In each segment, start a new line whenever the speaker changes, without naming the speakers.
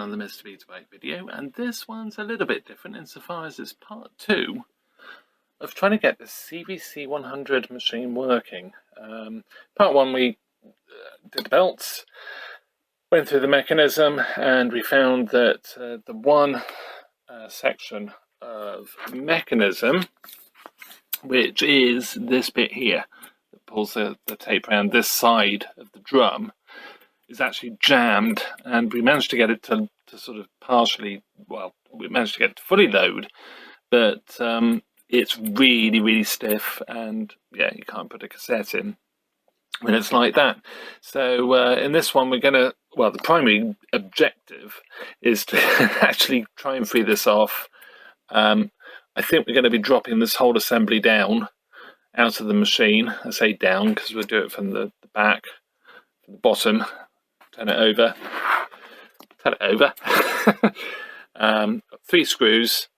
another Mr. V's Bike video, and this one's a little bit different insofar as it's part 2 of trying to get the CVC 100 machine working. Part 1 we did the belts, went through the mechanism, and we found that the one section of mechanism, which is this bit here that pulls the tape around this side of the drum, is actually jammed, and we managed to get it to sort of partially, well, we managed to get it to fully load, but it's really stiff, and yeah, you can't put a cassette in when it's like that. So in this one we're going to, well, the primary objective is to actually try and free this off. I think we're going to be dropping this whole assembly down out of the machine. I say down because we'll do it from the back, from the bottom. Turn it over. 3 screws,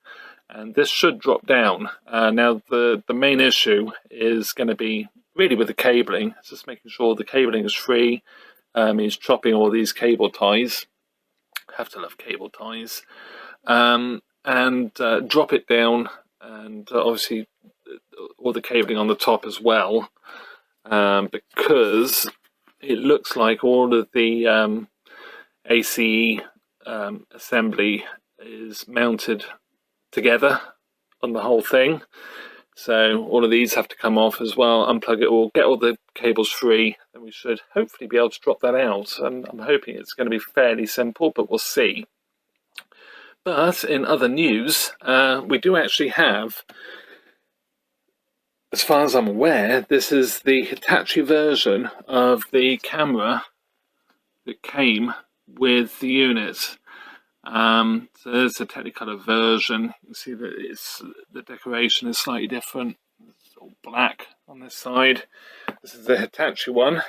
and this should drop down. Now the main issue is going to be really with the cabling. It's just making sure the cabling is free. Means chopping all these cable ties. Have to love cable ties. And drop it down, and obviously all the cabling on the top as well, because it looks like all of the ACE assembly is mounted together on the whole thing. So all of these have to come off as well, unplug it all, get all the cables free, and we should hopefully be able to drop that out. And I'm hoping it's going to be fairly simple, but we'll see. But in other news, we do actually have, as far as I'm aware, this is the Hitachi version of the camera that came with the unit. So there's a Technicolor version. You can see that the decoration is slightly different. It's all black on this side. This is the Hitachi one,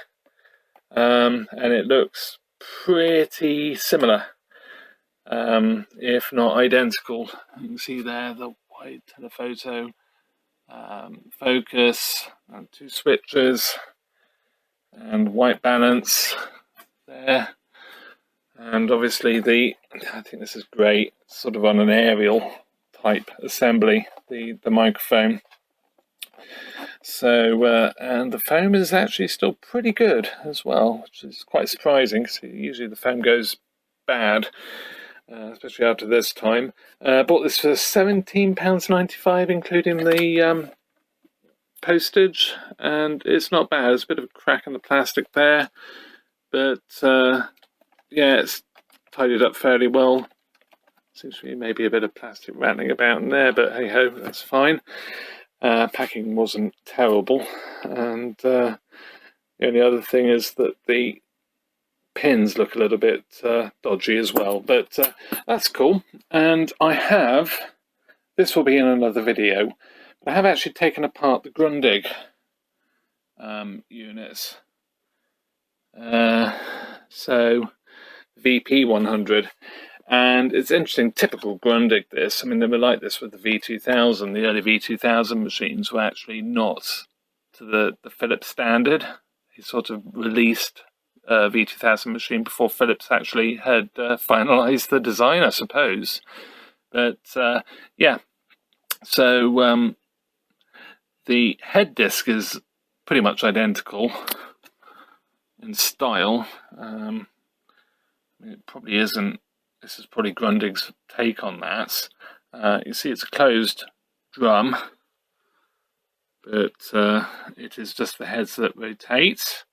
and it looks pretty similar, if not identical. You can see there the white telephoto focus, and 2 switches, and white balance there, and obviously I think this is great, sort of on an aerial type assembly, the microphone. So and the foam is actually still pretty good as well, which is quite surprising because usually the foam goes bad, especially after this time. Bought this for £17.95 including the postage, and it's not bad. There's a bit of a crack in the plastic there, but yeah, it's tidied up fairly well. Seems to be maybe a bit of plastic rattling about in there, but hey ho, that's fine. Packing wasn't terrible, and the only other thing is that the pins look a little bit dodgy as well, but that's cool. And this will be in another video, but I have actually taken apart the Grundig units. So VP100, and it's interesting, typical Grundig this. I mean, they were like this with the V2000. The early V2000 machines were actually not to the Philips standard. He sort of released V2000 machine before Philips actually had finalized the design, I suppose. But yeah, so the head disc is pretty much identical in style. It probably isn't. This is probably Grundig's take on that. You see it's a closed drum, but it is just the heads that rotate.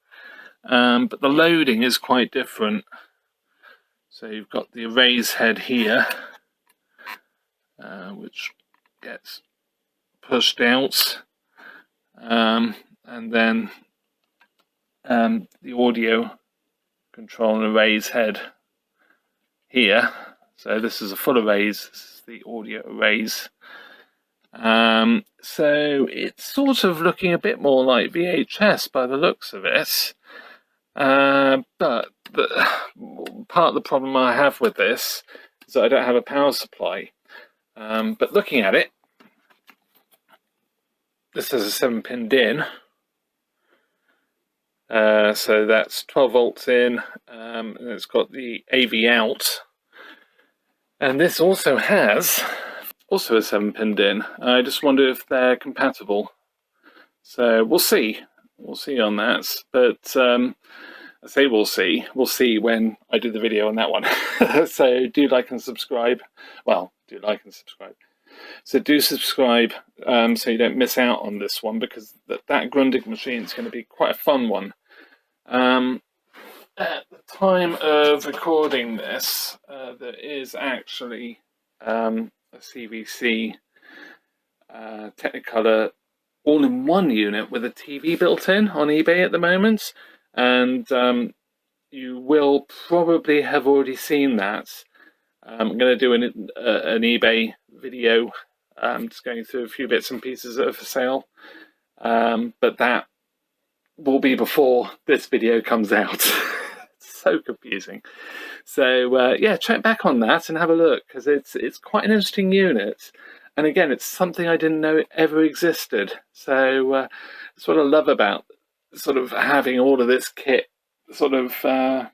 But the loading is quite different. So you've got the erase head here, which gets pushed out, and then the audio control and erase head here. So this is a full erase, this is the audio erase. So it's sort of looking a bit more like VHS by the looks of it. But part of the problem I have with this is that I don't have a power supply. But looking at it, this has a 7-pin DIN. So that's 12 volts in, and it's got the AV out, And this also has a 7-pin DIN. I just wonder if they're compatible. So we'll see. We'll see on that. But I say we'll see. We'll see when I do the video on that one. So do like and subscribe. Well, do like and subscribe. So do subscribe so you don't miss out on this one, because that Grundig machine is going to be quite a fun one. At the time of recording this, there is actually a CVC Technicolor all-in-one unit with a TV built in on eBay at the moment, and you will probably have already seen that. I'm going to do an eBay video, just going through a few bits and pieces that are for sale, but that will be before this video comes out. So confusing. So yeah, check back on that and have a look, because it's quite an interesting unit, and again, it's something I didn't know ever existed. So that's what I love about sort of having all of this kit sort of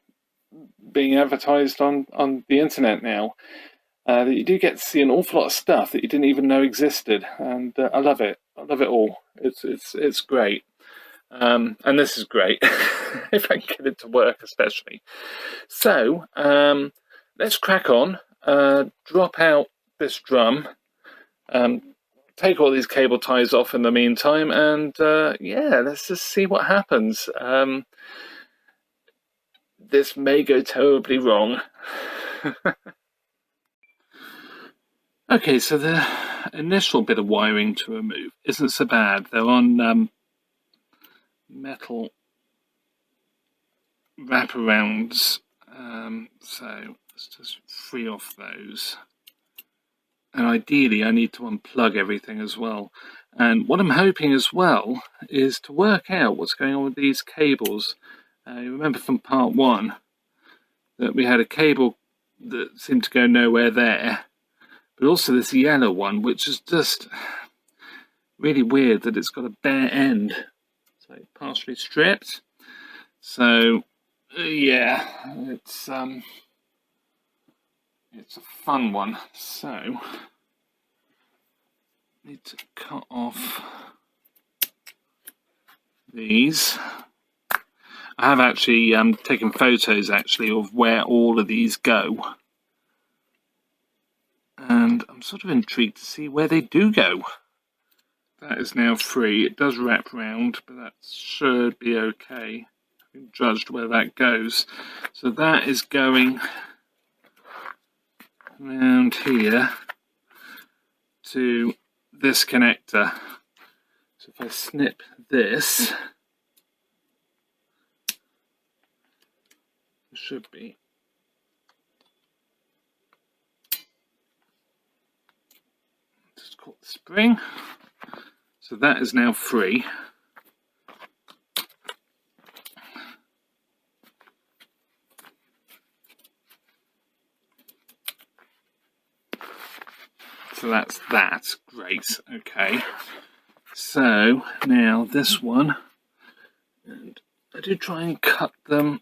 being advertised on the internet now, that you do get to see an awful lot of stuff that you didn't even know existed, and I love it. I love it all. It's great. And this is great if I can get it to work, especially. So let's crack on, drop out this drum, take all these cable ties off in the meantime, and yeah, let's just see what happens. This may go terribly wrong. Okay, so the initial bit of wiring to remove isn't so bad. They're on metal wraparounds, so let's just free off those, and ideally I need to unplug everything as well. And what I'm hoping as well is to work out what's going on with these cables. You remember from part 1 that we had a cable that seemed to go nowhere there, but also this yellow one, which is just really weird that it's got a bare end. So partially stripped. So yeah, it's a fun one. So need to cut off these. I have actually taken photos actually of where all of these go, and I'm sort of intrigued to see where they do go. That is now free. It does wrap round, but that should be okay. I've judged where that goes. So that is going around here to this connector. So if I snip this, it should be. Just caught the spring. So that is now free. So that's that. Great. Okay. So now this one, and I do try and cut them,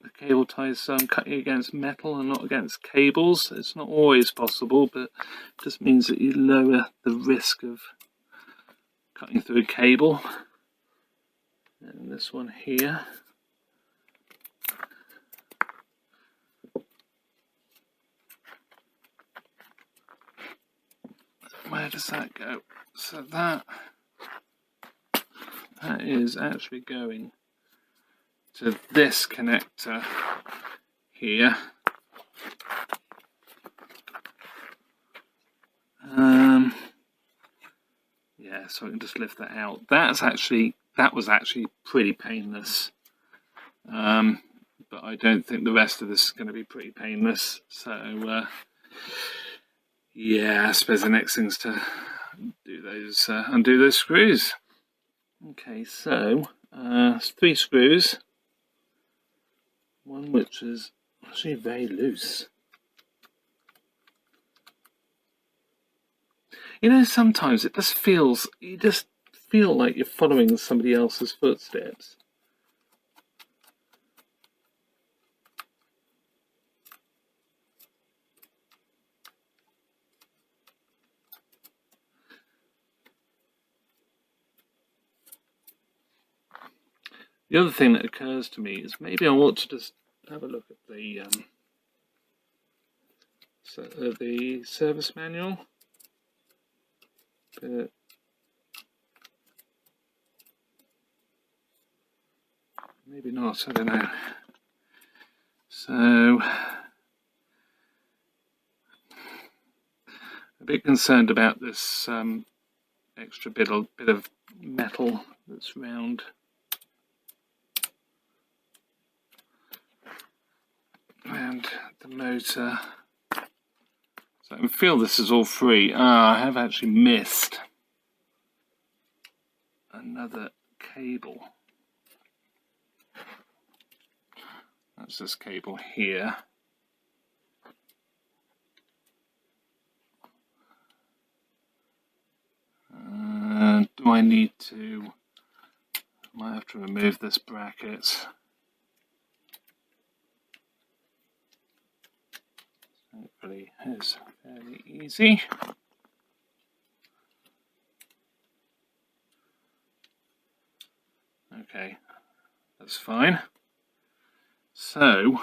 the cable ties, so I'm cutting against metal and not against cables. It's not always possible, but it just means that you lower the risk of cutting through a cable. And this one here, where does that go? So that is actually going to this connector here. Yeah, so I can just lift that out. That was actually pretty painless, but I don't think the rest of this is going to be pretty painless. So yeah, I suppose the next thing's to do those, undo those screws. Okay, so 3 screws. One which is actually very loose. You know, sometimes it just feels, you just feel like you're following somebody else's footsteps. The other thing that occurs to me is maybe I ought to just have a look at the service manual, but maybe not, I don't know. So, a bit concerned about this extra bit of metal that's round the motor. So I can feel this is all free. I have actually missed another cable. That's this cable here. Do I need to? I might have to remove this bracket. Hopefully it's fairly easy. Okay, that's fine. So,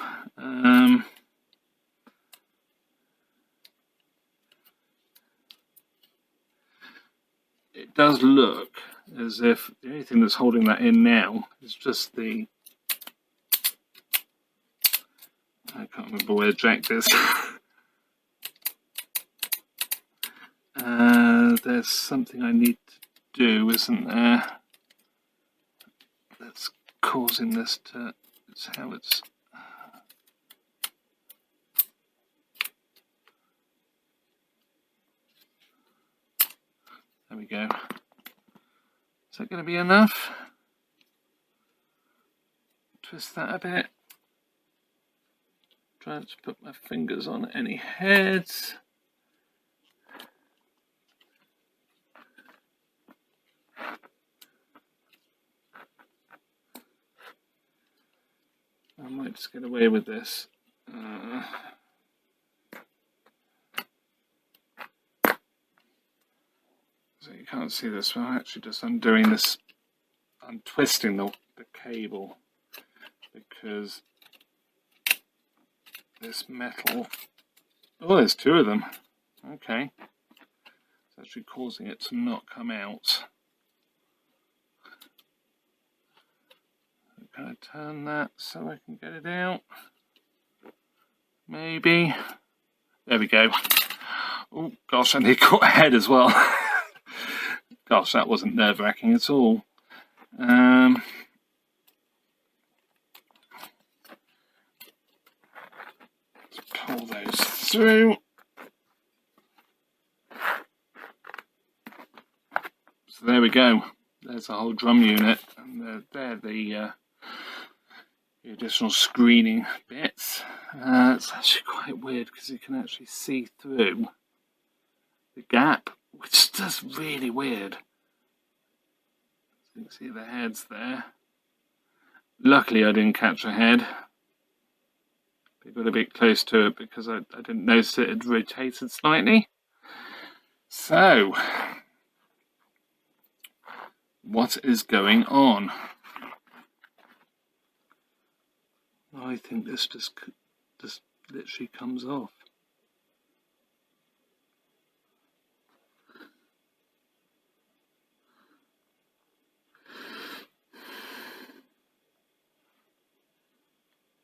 it does look as if the only thing that's holding that in now is just the... I can't remember where jack is. There's something I need to do, isn't there? That's causing this to... It's how it's... There we go. Is that going to be enough? Twist that a bit. Try not to put my fingers on any heads. I might just get away with this. So you can't see this, but I'm actually just undoing this. I'm twisting the cable because this metal... Oh, there's two of them. Okay. It's actually causing it to not come out. Can I turn that so I can get it out? Maybe. There we go. Oh gosh, I nearly caught a head as well. Gosh, that wasn't nerve-wracking at all. Let's pull those through. So there we go. There's the whole drum unit, and they're the additional screening bits. It's actually quite weird because you can actually see through the gap, which is just really weird. You can see the heads there. Luckily I didn't catch a head. I got a bit close to it because I didn't notice it had rotated slightly. So, what is going on? I think this just literally comes off.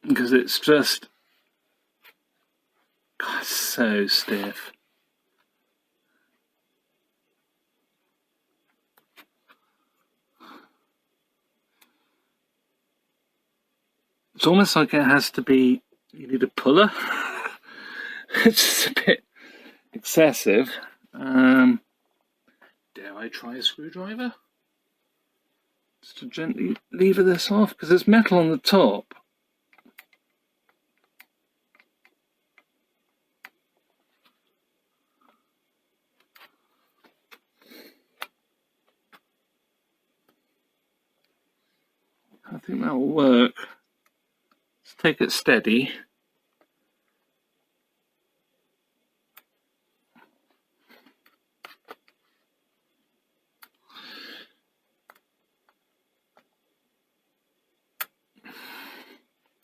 Because it's just so stiff. It's almost like it has to be, you need a puller. It's just a bit excessive. Dare I try a screwdriver? Just to gently lever this off, because there's metal on the top. I think that will work. Let's take it steady.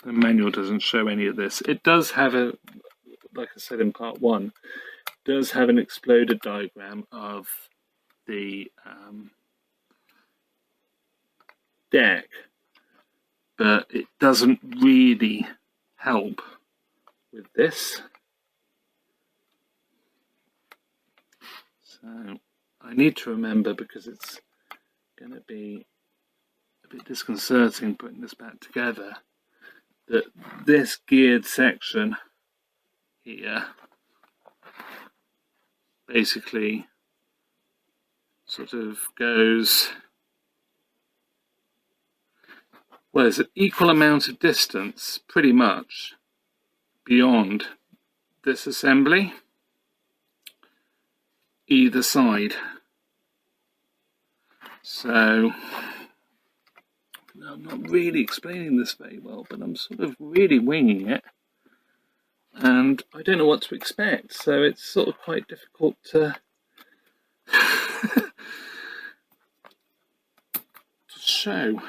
The manual doesn't show any of this. It does have a, like I said in part 1, does have an exploded diagram of the deck, but it doesn't really help with this. So I need to remember, because it's going to be a bit disconcerting putting this back together, that this geared section here basically sort of goes, well, there's an equal amount of distance pretty much beyond this assembly either side. So I'm not really explaining this very well, but I'm sort of really winging it, and I don't know what to expect, so it's sort of quite difficult to to show.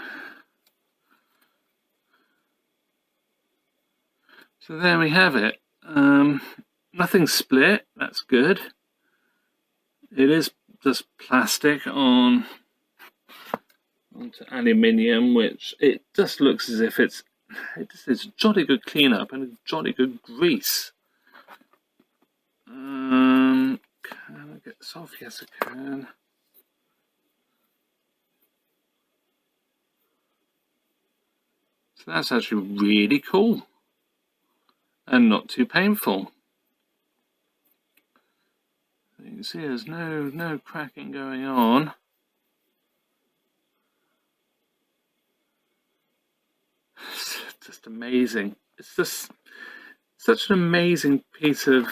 So there we have it. Nothing split, that's good. It is just plastic onto aluminium, which it just looks as if it's a jolly good cleanup and a jolly good grease. Can I get this off? Yes, I can. So that's actually really cool and not too painful. You can see there's no cracking going on. It's just amazing. It's just such an amazing piece of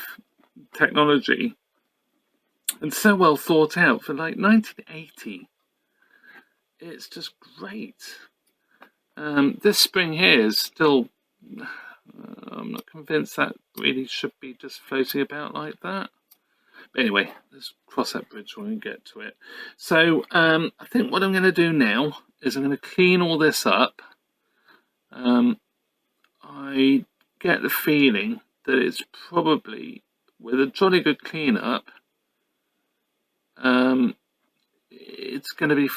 technology, and so well thought out for like 1980. It's just great. This spring here is still, I'm not convinced that really should be just floating about like that. But anyway, let's cross that bridge when we get to it. So I think what I'm going to do now is I'm going to clean all this up. I get the feeling that it's probably, with a jolly good cleanup, it's going to be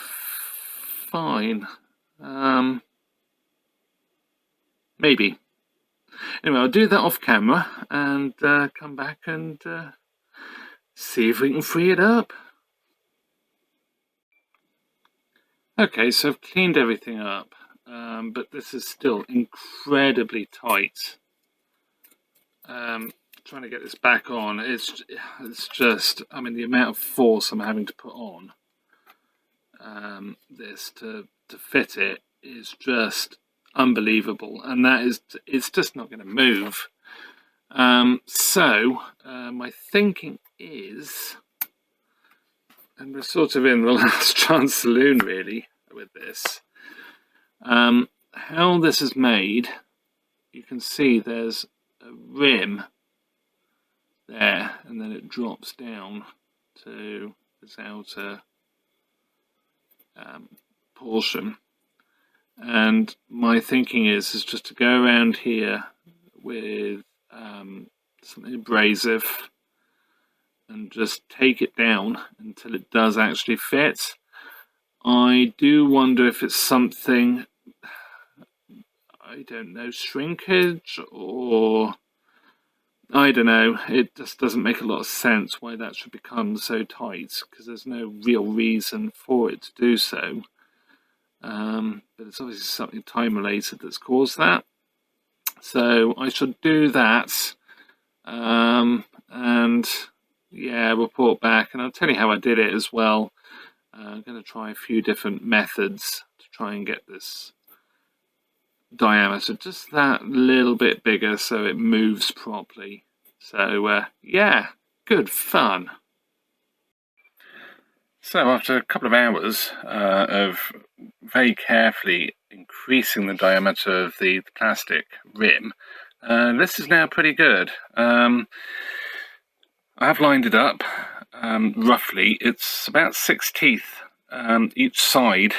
fine. Maybe. Anyway, I'll do that off camera and come back and see if we can free it up. Okay, so I've cleaned everything up, but this is still incredibly tight. Trying to get this back on, it's just, I mean, the amount of force I'm having to put on this to fit it is just unbelievable, and it's just not going to move. So my thinking is, and we're sort of in the last chance saloon really with this, how this is made, you can see there's a rim there, and then it drops down to this outer portion. And my thinking is just to go around here with something abrasive and just take it down until it does actually fit. I do wonder if it's something, I don't know, shrinkage, or I don't know, it just doesn't make a lot of sense why that should become so tight, because there's no real reason for it to do so. But it's obviously something time related that's caused that. So I should do that, and yeah, report back, and I'll tell you how I did it as well. I'm going to try a few different methods to try and get this diameter just that little bit bigger so it moves properly. So yeah, good fun. So after a couple of hours of very carefully increasing the diameter of the plastic rim, this is now pretty good. I have lined it up roughly. It's about 6 teeth each side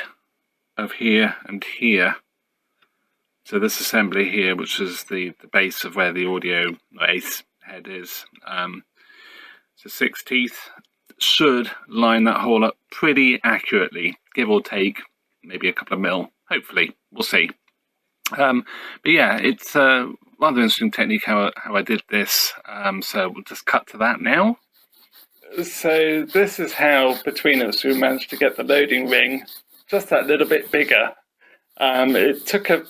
of here and here. So this assembly here, which is the base of where the audio ace head is, so 6 teeth, should line that hole up pretty accurately, give or take maybe a couple of mil, hopefully, we'll see. But yeah, it's a rather interesting technique how I did this, so we'll just cut to that now. So this is how, between us, we managed to get the loading ring just that little bit bigger. It took a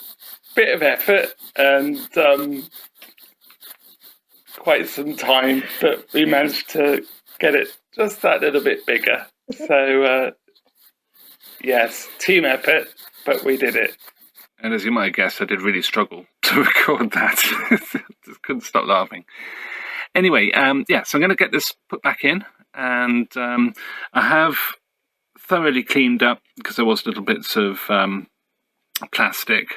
bit of effort and quite some time, but we managed to get it just that little bit bigger. So yes, team effort, but we did it. And as you might guess, I did really struggle to record that. Just couldn't stop laughing. Anyway, yeah, so I'm going to get this put back in, and I have thoroughly cleaned up because there was little bits of plastic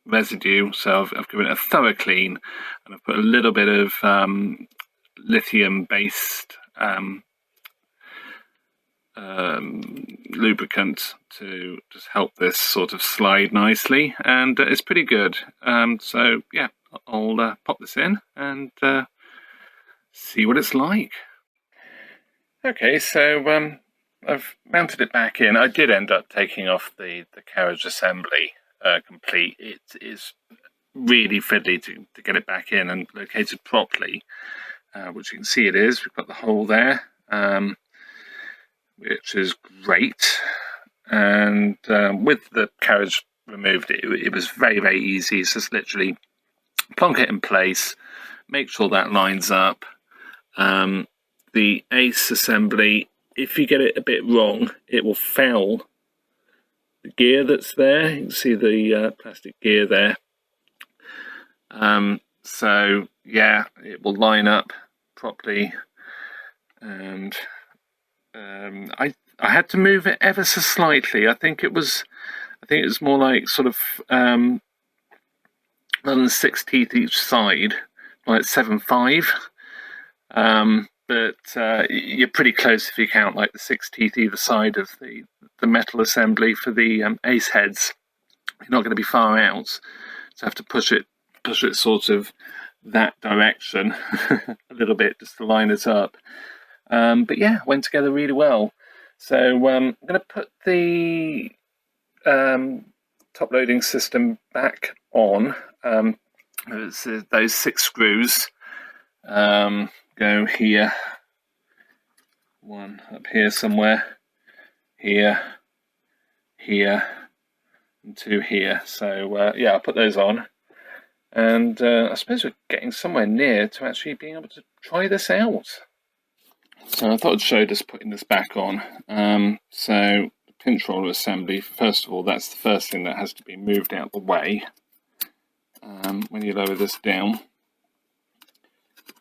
residue, so I've given it a thorough clean, and I've put a little bit of lithium-based lubricant to just help this sort of slide nicely, and it's pretty good. So yeah, I'll pop this in and see what it's like. Okay, so I've mounted it back in. I did end up taking off the carriage assembly complete. It is really fiddly to get it back in and located properly, which you can see it is. We've got the hole there, which is great. And with the carriage removed, it was very, very easy. It's just literally plonk it in place, make sure that lines up. The ace assembly, if you get it a bit wrong, it will foul the gear that's there. You can see the plastic gear there. So yeah, it will line up properly, and I had to move it ever so slightly. I think it was more like sort of rather than 6 teeth each side, like 7.5. But you're pretty close if you count like the 6 teeth either side of the metal assembly for the ace heads. You're not going to be far out, so I have to push it sort of that direction a little bit just to line it up. But yeah, went together really well. So I'm going to put the top loading system back on. Those 6 screws go here, one up here somewhere, here, and 2 here. So yeah, I'll put those on, and I suppose we're getting somewhere near to actually being able to try this out. So I thought I'd show just putting this back on. So the pinch roller assembly, first of all, that's the first thing that has to be moved out of the way when you lower this down.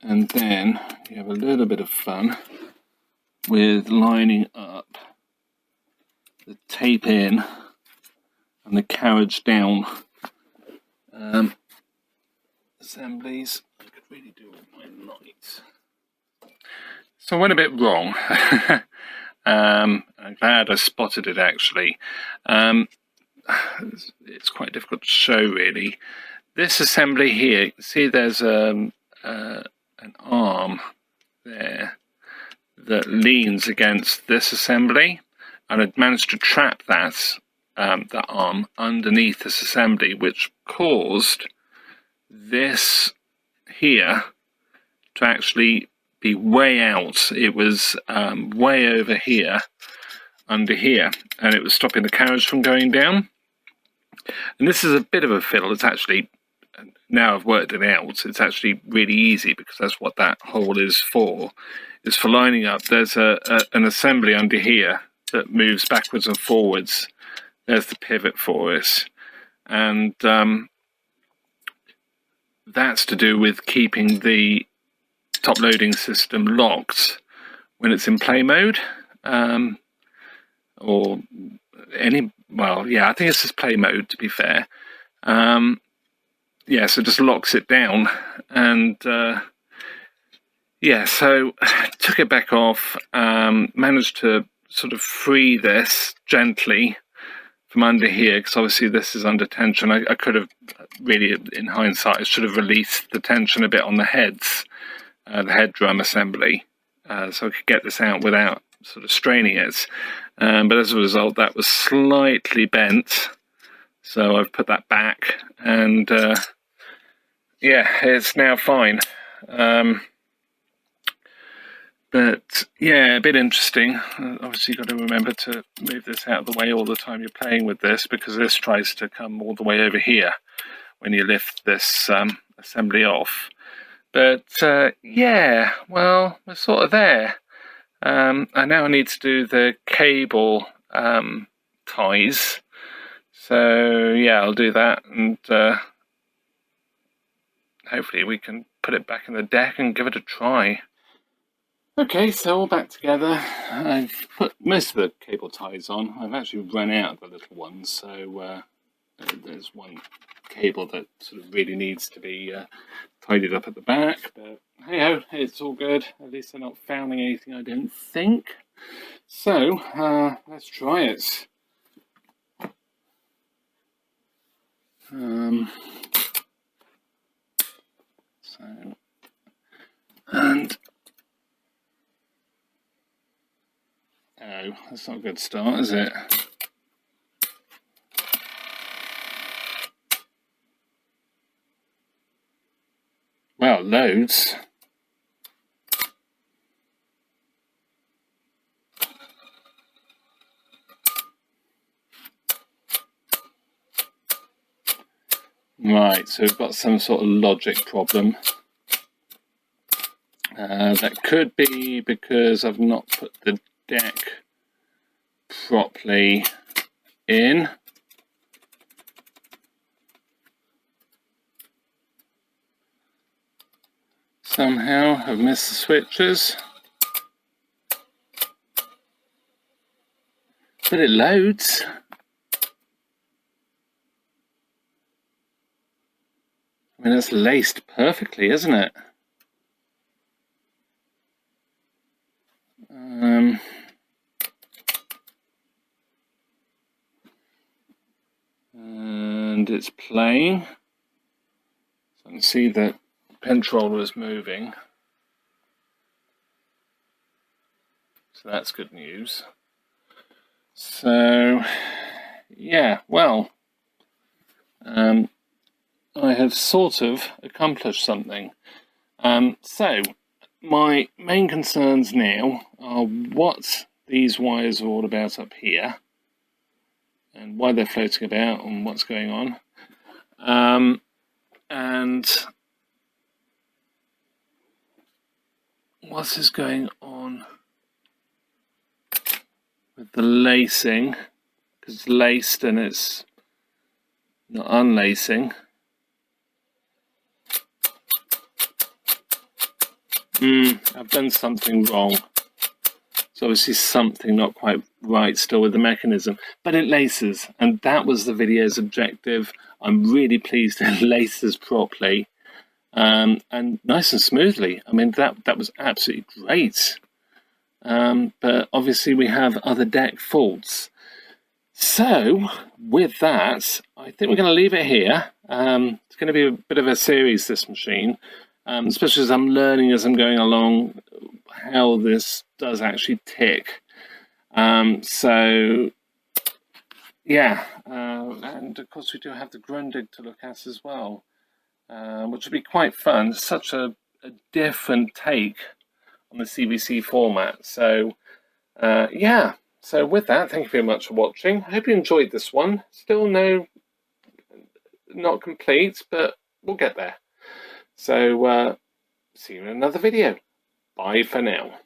And then you have a little bit of fun with lining up the tape in and the carriage down assemblies. I could really do with my lights. So I went a bit wrong. I'm glad I spotted it actually. It's quite difficult to show really. This assembly here, you can see there's an arm there that leans against this assembly, and I'd managed to trap that arm underneath this assembly, which caused this here to actually be way out. It was way over here, under here, and it was stopping the carriage from going down. And this is a bit of a fiddle. It's actually, now I've worked it out, it's actually really easy because that's what that hole is for lining up. There's an assembly under here that moves backwards and forwards. There's the pivot for us, and that's to do with keeping the top loading system locked when it's in play mode, or any, well, yeah, I think it's just play mode to be fair. Yeah, so it just locks it down, and yeah, so took it back off, managed to sort of free this gently from under here, because obviously this is under tension. I could have really, in hindsight, I should have released the tension a bit on the heads, the head drum assembly, so I could get this out without sort of straining it. But as a result, that was slightly bent, so I've put that back, and yeah, it's now fine. But yeah, a bit interesting. Obviously, you've got to remember to move this out of the way all the time you're playing with this, because this tries to come all the way over here when you lift this assembly off. But yeah, well, we're sort of there. I now need to do the cable ties. So yeah, I'll do that, and hopefully we can put it back in the deck and give it a try. Okay, so all back together. I've put most of the cable ties on. I've actually run out of the little ones, so there's one cable that sort of really needs to be tidied up at the back, but hey ho, it's all good. At least they're not fouling anything, I don't think. So let's try it. Oh, that's not a good start, is it? Well, loads. Right, so we've got some sort of logic problem. That could be because I've not put the deck properly in. Somehow I've missed the switches. But it loads. I mean, it's laced perfectly, isn't it? And it's playing. So I can see that the controller is moving. So that's good news. So, yeah, well, I have sort of accomplished something. So, my main concerns now are what these wires are all about up here, and why they're floating about, and what's going on. And what is going on with the lacing, because it's laced and it's not unlacing. I've done something wrong. It's obviously something not quite right still with the mechanism, but it laces, and that was the video's objective. I'm really pleased it laces properly, and nice and smoothly. I mean, that was absolutely great. But obviously we have other deck faults. So with that, I think we're going to leave it here. It's going to be a bit of a series, this machine, especially as I'm learning as I'm going along how this does actually tick. So yeah, and of course we do have the Grundig to look at as well, which will be quite fun. It's such a different take on the CVC format. So yeah, so with that, thank you very much for watching. I hope you enjoyed this one. Still not complete, but we'll get there. So see you in another video. Bye for now.